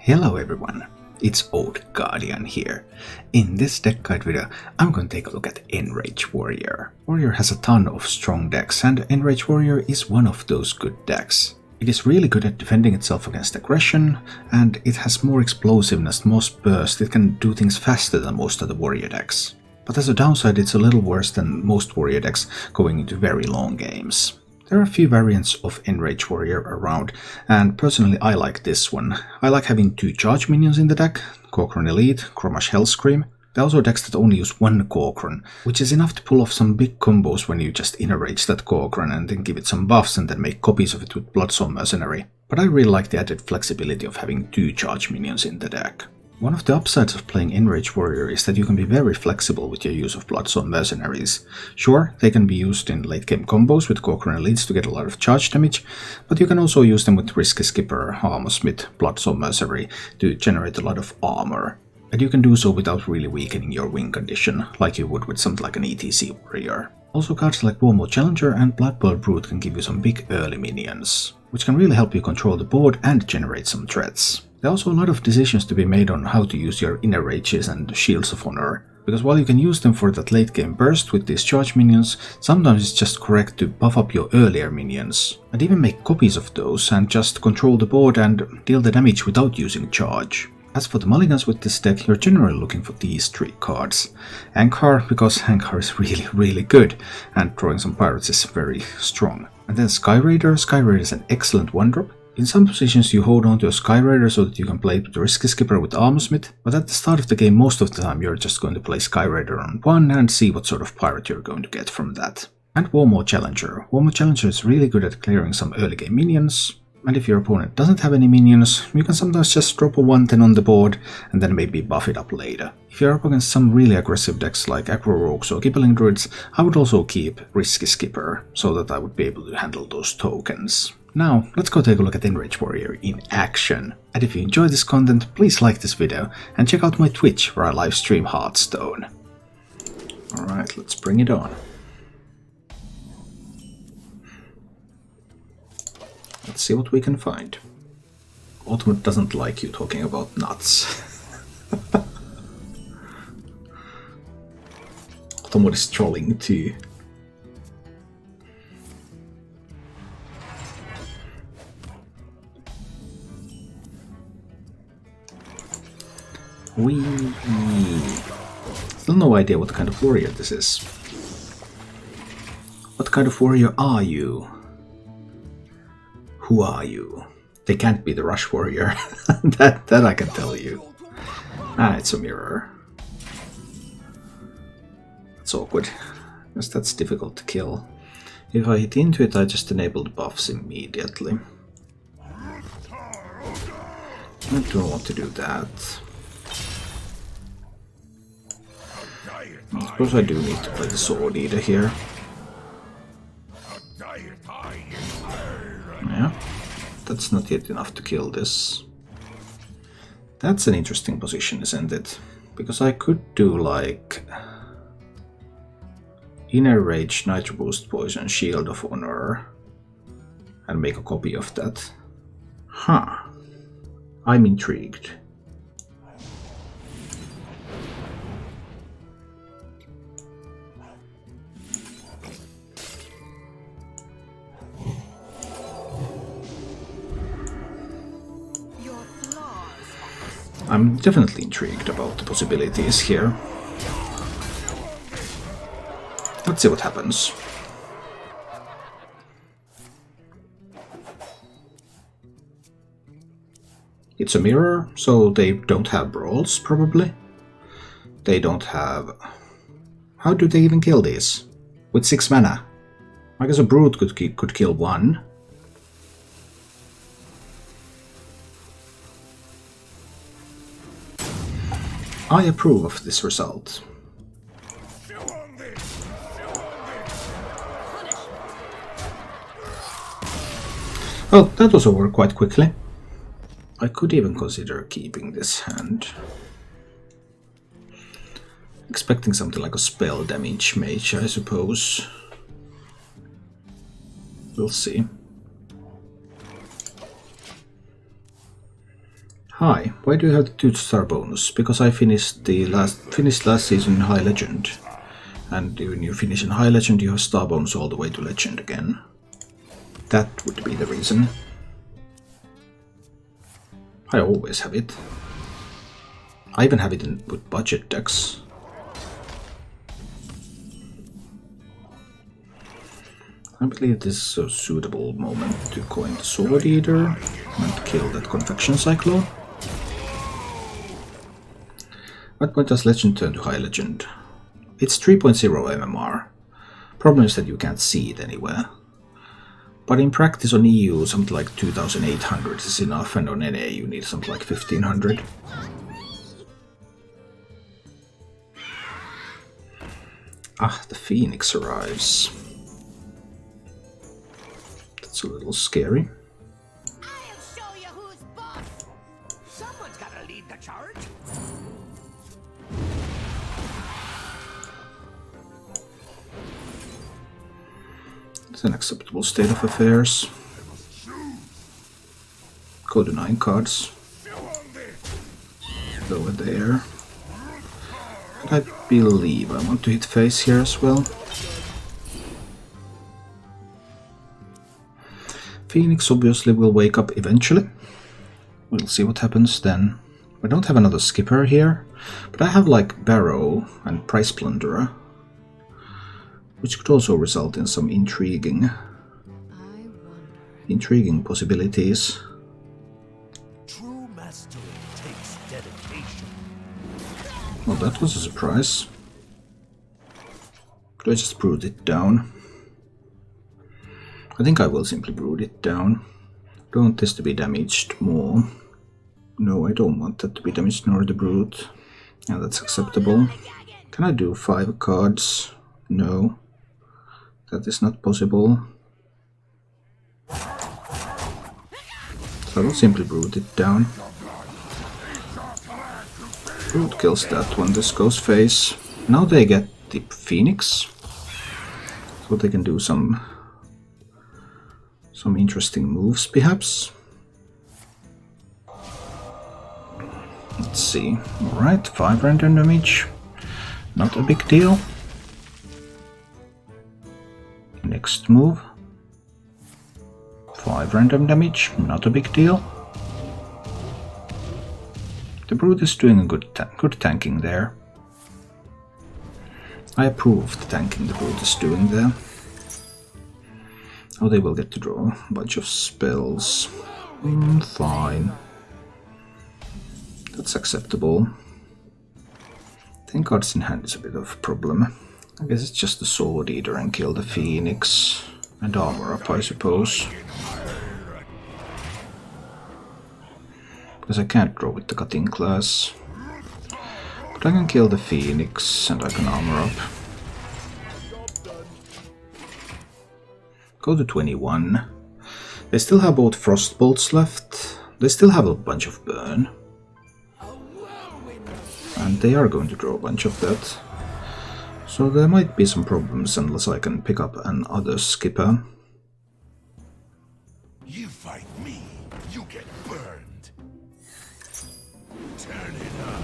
Hello everyone, it's Old Guardian here. In this deck guide video, I'm going to take a look at Enrage Warrior. Warrior has a ton of strong decks, and Enrage Warrior is one of those good decks. It is really good at defending itself against aggression, and it has more explosiveness, more burst. It can do things faster than most of the Warrior decks. But as a downside, it's a little worse than most Warrior decks going into very long games. There are a few variants of Enrage Warrior around, and personally I like this one. I like having 2 charge minions in the deck, Cochrane Elite, Chromash Hellscream. There are also decks that only use 1 Cochrane, which is enough to pull off some big combos when you just enrage that Cochrane and then give it some buffs and then make copies of it with Bloodstone Mercenary. But I really like the added flexibility of having 2 charge minions in the deck. One of the upsides of playing Enrage Warrior is that you can be very flexible with your use of Bloodstone Mercenaries. Sure, they can be used in late game combos with Cochrane Elites to get a lot of charge damage, but you can also use them with Risky Skipper, Armor Smith, Bloodstone Mercenary to generate a lot of armor. And you can do so without really weakening your win condition, like you would with something like an ETC Warrior. Also, cards like Warmoth Challenger and Blood Boil Brute can give you some big early minions, which can really help you control the board and generate some threats. There are also a lot of decisions to be made on how to use your Inner Rages and Shields of Honor, because while you can use them for that late game burst with these charge minions, sometimes it's just correct to buff up your earlier minions, and even make copies of those and just control the board and deal the damage without using charge. As for the mulligans with this deck, you're generally looking for these 3 cards. Ankar, because Ankar is really good, and drawing some pirates is very strong. And then Skyraider. Skyraider is an excellent 1-drop. In some positions you hold on to a Skyraider so that you can play it with the Risky Skipper with Armor Smith, but at the start of the game most of the time you're just going to play Skyraider on 1 and see what sort of pirate you're going to get from that. And Warmoth Challenger. Warmoth Challenger is really good at clearing some early game minions, and if your opponent doesn't have any minions, you can sometimes just drop a 1/10 on the board and then maybe buff it up later. If you're up against some really aggressive decks like Aggro Rogues or Gibbling Druids, I would also keep Risky Skipper, so that I would be able to handle those tokens. Now, let's go take a look at Enrage Warrior in action. And if you enjoy this content, please like this video and check out my Twitch where I live stream Hearthstone. Alright, let's bring it on. Let's see what we can find. Ultimate doesn't like you talking about nuts. Ultimate is trolling too. Still no idea what kind of warrior this is. What kind of warrior are you? Who are you? They can't be the Rush Warrior. that I can tell you. Ah, it's a mirror. That's awkward, because that's difficult to kill. If I hit into it, I just enable the buffs immediately. I don't want to do that. I suppose I do need to play the Sword Eater here. Yeah, that's not yet enough to kill this. That's an interesting position, isn't it? Because I could do like Inner Rage, Nitro Boost Poison, Shield of Honor, and make a copy of that. Huh. I'm intrigued. I'm definitely intrigued about the possibilities here. Let's see what happens. It's a mirror, so they don't have brawls, probably. They don't have... How do they even kill these? With 6 mana? I guess a brute could kill 1. I approve of this result. Well, that was over quite quickly. I could even consider keeping this hand. Expecting something like a spell damage mage, I suppose. We'll see. Hi, why do you have the 2-star bonus? Because I finished last season in High Legend. And when you finish in High Legend, you have star bonus all the way to Legend again. That would be the reason. I always have it. I even have it with budget decks. I believe this is a suitable moment to coin the Sword Eater and kill that Confection Cyclone. What point does Legend turn to High Legend? It's 3.0 MMR. Problem is that you can't see it anywhere. But in practice on EU, something like 2800 is enough, and on NA you need something like 1500. Ah, the Phoenix arrives. That's a little scary. I'll show you who's boss. Someone's gotta lead the charge. It's an acceptable state of affairs. Go to 9 cards. Over there. And I believe I want to hit face here as well. Phoenix obviously will wake up eventually. We'll see what happens then. I don't have another skipper here, but I have like Barrow and Price Plunderer, which could also result in some intriguing possibilities. True mastery takes dedication. Well, that was a surprise. Could I just brood it down? I think I will simply brood it down. I don't want this to be damaged more. No, I don't want that to be damaged, nor the brood. Yeah, that's acceptable. Can I do 5 cards? No. That is not possible. So I will simply brood it down. Brood kills that one. This goes face. Now they get the Phoenix. So they can do some interesting moves, perhaps. Let's see. Alright, 5 random damage. Not a big deal. Next move. 5 random damage. Not a big deal. The Brood is doing a good tanking there. I approve the tanking the Brood is doing there. Oh, they will get to draw a bunch of spells. Fine. That's acceptable. 10 cards in hand is a bit of a problem. I guess it's just the Sword Eater and kill the Phoenix. And armor up, I suppose. Because I can't draw with the cutting class. But I can kill the Phoenix and I can armor up. Go to 21. They still have both Frostbolts left. They still have a bunch of burn. And they are going to draw a bunch of that. So there might be some problems unless I can pick up another skipper. You fight me, you get burned. Turn it up.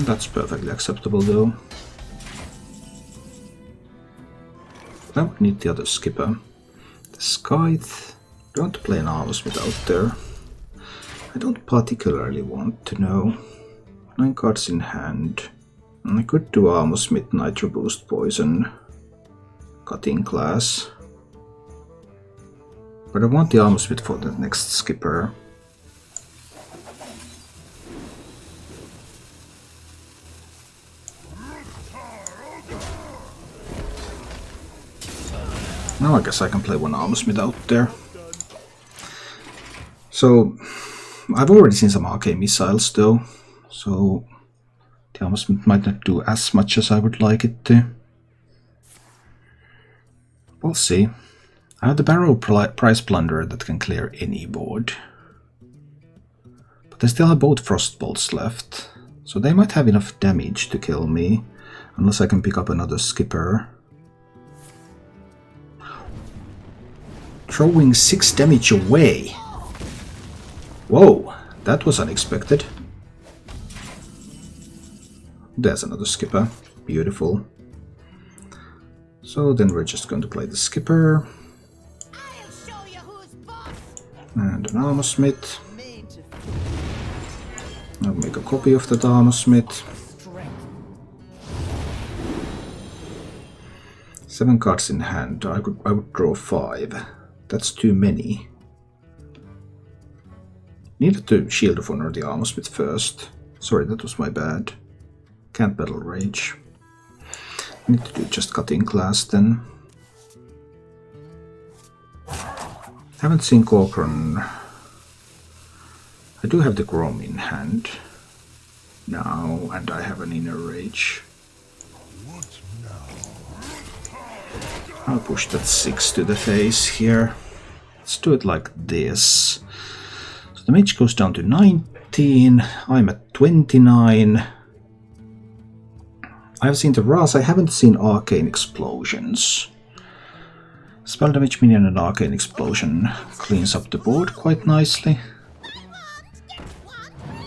That's perfectly acceptable though. I would need the other skipper. The Scythe. I don't want to play an Armsmith out there. I don't particularly want to know. 9 cards in hand. I could do Armsmith, Nitro Boost, Poison, Cutting class. But I want the Armsmith for the next skipper. Now I guess I can play one Armsmith out there. So, I've already seen some arcane missiles though, so the Armsmith might not do as much as I would like it to. We'll see. I have the Barrow Price Plunderer that can clear any board. But I still have both Frostbolts left, so they might have enough damage to kill me, unless I can pick up another skipper. throwing 6 damage away. Whoa, that was unexpected. There's another skipper. Beautiful. So then we're just going to play the skipper. I'll show you who's boss. And an armor smith. I'll make a copy of the armor smith. 7 cards in hand. I would draw 5. That's too many. Needed to Shield of Honor the armor smith first. Sorry, that was my bad. Can't battle rage. Need to do just cutting class then. Haven't seen Corcoran. I do have the Grom in hand now, and I have an Inner Rage. I'll push that 6 to the face here. Let's do it like this. So the mage goes down to 19. I'm at 29. I've seen the Ras, I haven't seen Arcane Explosions. Spell damage minion and Arcane Explosion cleans up the board quite nicely.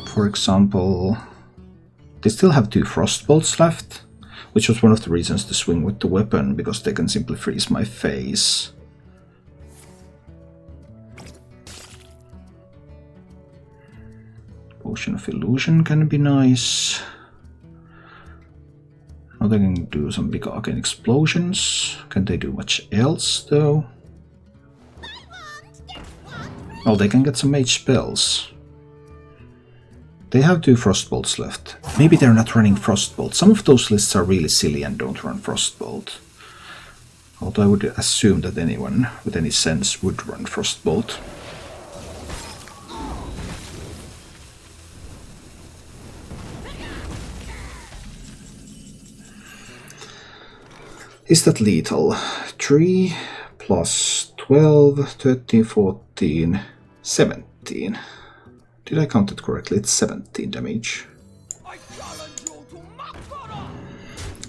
For example, they still have 2 Frostbolts left, which was one of the reasons to swing with the weapon, because they can simply freeze my face. Potion of Illusion can be nice. Now they can do some big arcane explosions. Can they do much else though? Oh, they can get some mage spells. They have 2 Frostbolts left. Maybe they're not running Frostbolt. Some of those lists are really silly and don't run Frostbolt. Although I would assume that anyone with any sense would run Frostbolt. Is that lethal? 3 plus 12, 13, 14, 17. Did I count it correctly? It's 17 damage.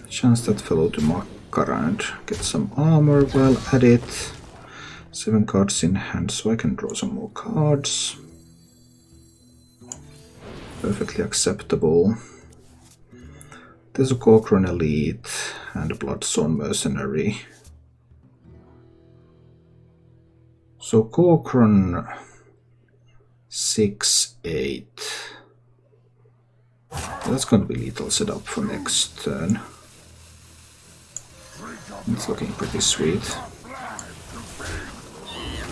Chance that fellow to Makkara and get some armor while at it. 7 cards in hand, so I can draw some more cards. Perfectly acceptable. There's a Corcoran Elite and a Bloodstone Mercenary. So Corcoran 6, 8. That's going to be lethal setup for next turn. It's looking pretty sweet.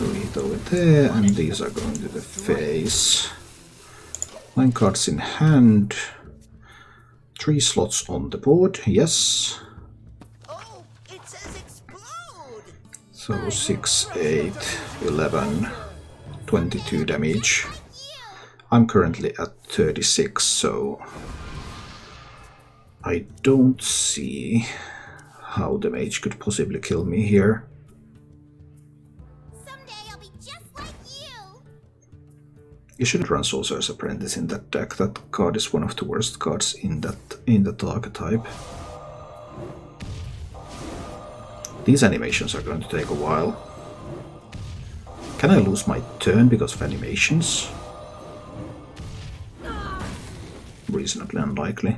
Lethal with there, and these are going to the face. 9 cards in hand. 3 slots on the board, yes. Oh, it says explode. So 6, 8, 11, 22 damage. I'm currently at 36, so I don't see how the mage could possibly kill me here. Someday I'll be just like you. You shouldn't run Sorcerer's Apprentice in that deck. That card is one of the worst cards in that archetype. These animations are going to take a while. Can I lose my turn because of animations? Reasonably unlikely.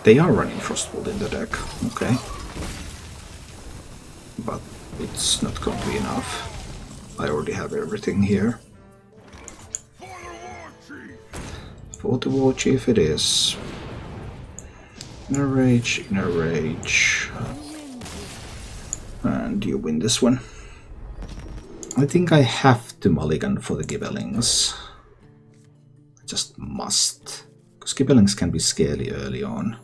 They are running Frostbolt in the deck, okay. But it's not going to be enough. I already have everything here. For the War Chief it is. Inner Rage, Inner Rage. And you win this one. I think I have to mulligan for the Gibelings. I just must. Because Gibelings can be scary early on.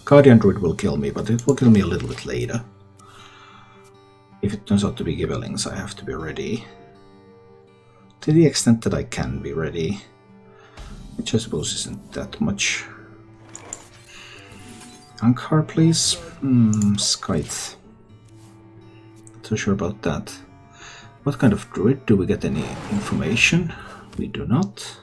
Guardian Druid will kill me, but it will kill me a little bit later. If it turns out to be Gibelings, I have to be ready. To the extent that I can be ready. Which I suppose isn't that much. Ankar, please. Scythe. Not so sure about that. What kind of druid? Do we get any information? We do not.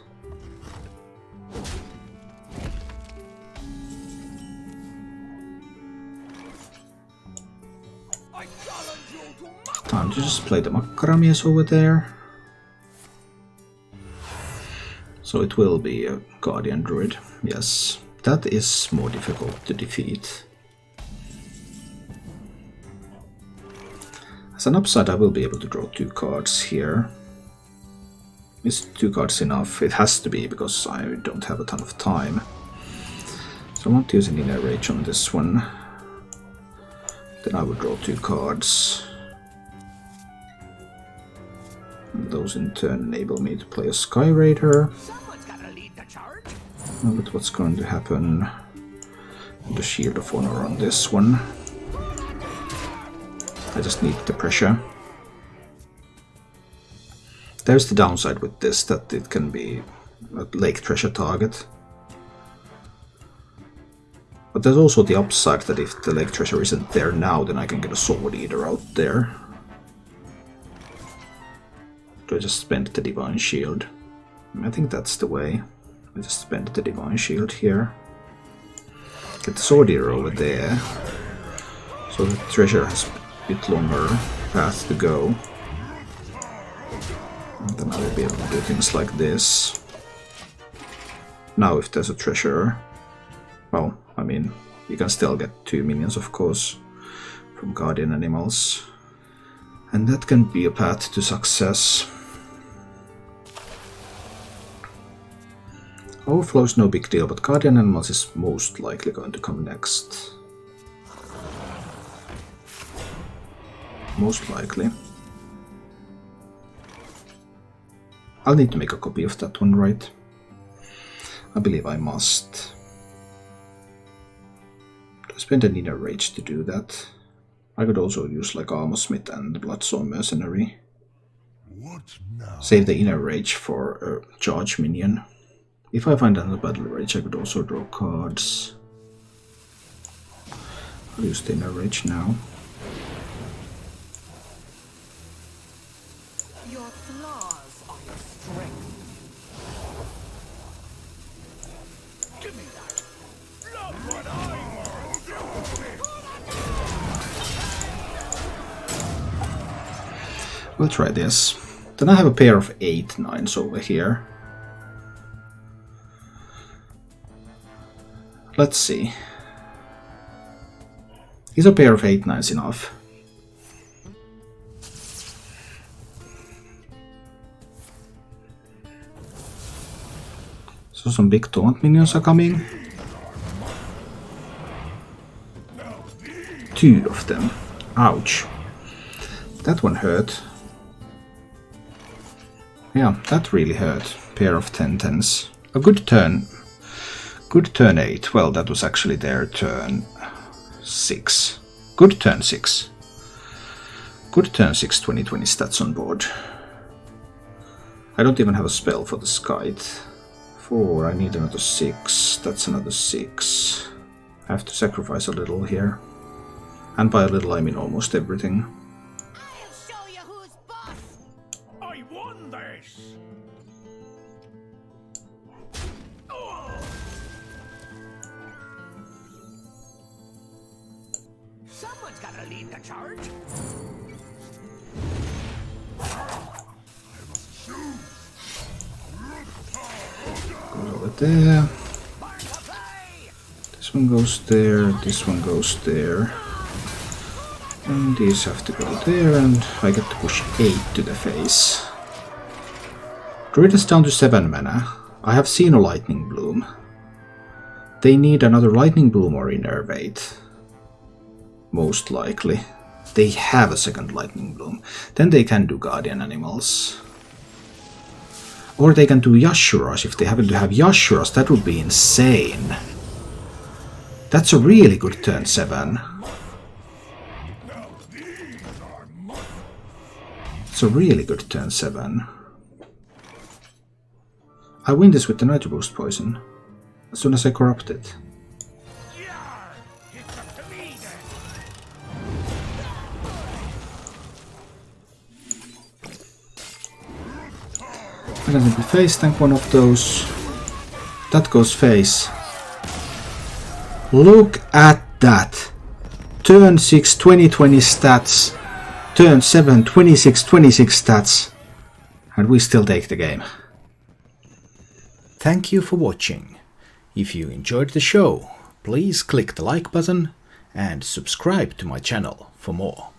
Time to just play the Makkaramies over there. So it will be a Guardian Druid, yes. That is more difficult to defeat. As an upside, I will be able to draw 2 cards here. Is 2 cards enough? It has to be, because I don't have a ton of time. So I want to use an Enrage on this one. Then I will draw 2 cards. And those in turn enable me to play a Sky Raider. But what's going to happen? The Shield of Honor on this one. I just need the pressure. There's the downside with this, that it can be a Lake Treasure target. But there's also the upside that if the Lake Treasure isn't there now, then I can get a Sword Eater out there. Do I just spend the Divine Shield? I think that's the way. I just spend the Divine Shield here. Get the Sword Eater over there. So the treasure has a bit longer path to go. And then I will be able to do things like this. Now if there's a treasure, well, I mean, you can still get 2 minions, of course, from Guardian Animals. And that can be a path to success. Overflow's no big deal, but Guardian Animals is most likely going to come next. Most likely. I'll need to make a copy of that one, right? I believe I must. I spend an Inner Rage to do that. I could also use like Armor Smith and Bloodstone Mercenary. What now? Save the Inner Rage for a charge minion. If I find another Battle Rage, I could also draw cards. I'll use the Inner Rage now. Your flaws are your strength. Give me that. Look what I will do. We'll try this. Then I have a pair of 8/9s over here. Let's see. Is a pair of 8/9s enough? So some big taunt minions are coming. 2 of them. Ouch. That one hurt. Yeah, that really hurt. Pair of 10/10s. A good turn. Good turn 8. Well, that was actually their turn 6. Good turn 6. Good turn 6 2020 stats on board. I don't even have a spell for the Skite. 4, I need another 6. That's another 6. I have to sacrifice a little here. And by a little I mean almost everything. I'll show you who's boss. I won this. Someone's gotta lead the charge. Goes over there. This one goes there, this one goes there. And these have to go there, and I get to push 8 to the face. Druid is down to 7 mana. I have seen a Lightning Bloom. They need another Lightning Bloom or Innervate. Most likely. They have a second Lightning Bloom. Then they can do Guardian Animals. Or they can do Yashuras. If they happen to have Yashuras, that would be insane. That's a really good turn 7. It's a really good turn 7. I win this with the Nitro Boost Poison. As soon as I corrupt it. I can simply face tank one of those. That goes face. Look at that! Turn 6, 20-20 stats. Turn 7, 26-26 stats. And we still take the game. Thank you for watching. If you enjoyed the show, please click the like button and subscribe to my channel for more.